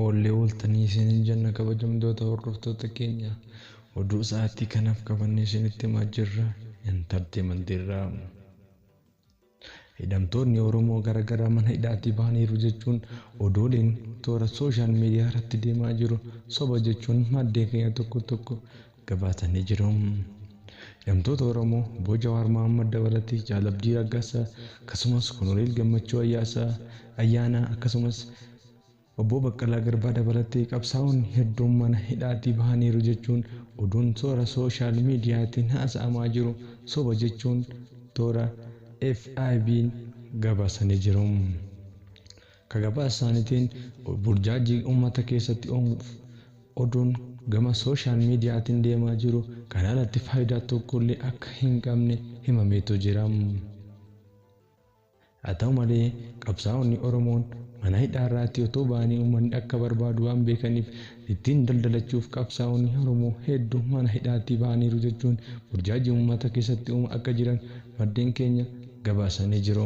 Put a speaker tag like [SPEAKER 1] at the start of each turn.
[SPEAKER 1] Oollee ooltanii isiniin jenna kabajamtoota hordoftoota keenya. Oduu sa'aatii kanaaf qabannee isinitti himaa jirra. Intarteementii hidhamtoonni Oromoo garaagaraa mana hidhaatii bahaniiru jechuun oduuleen toora sooshaal miidiyaa irratti deemaa jiru soba jechuun maddeen keenya tokko tokko gabaasanii jiru. Hidhamtoota Oromoo Obbo Jawaar Mohaammed dabalatee Jaal Abdii Raggaasaa akkasumas Koloneel Gammachuu Ayyaanaa akkasumas Obbo Baqqalaa Garbaa dabalatee qabsaa'onni hedduun mana hidhaatii bahaniiru jechuun oduun toora sooshaal miidiyaatiin haasa'amaa jiru soba jechuun toora FIB'n gabaasanii jiru. Gabaasa isaaniitiin burjaajii uummata keessatti uumuuf oduun gama sooshaal miidiyaatiin deemaa jiru kana alatti faayidaa tokkollee akka hin qabne himameetu jira. Haa ta'u malee qabsaa'onni Oromoon mana hidhaarraatti otoo ba'anii uummanni akka barbaadu waan beekaniif ittiin daldalachuuf qabsaa'onni Oromoo hedduu mana hidhaatii bahaniiru jechuun burjaajii uummata keessatti uumaa akka jiran maddeen keenya gabaasanii jiru.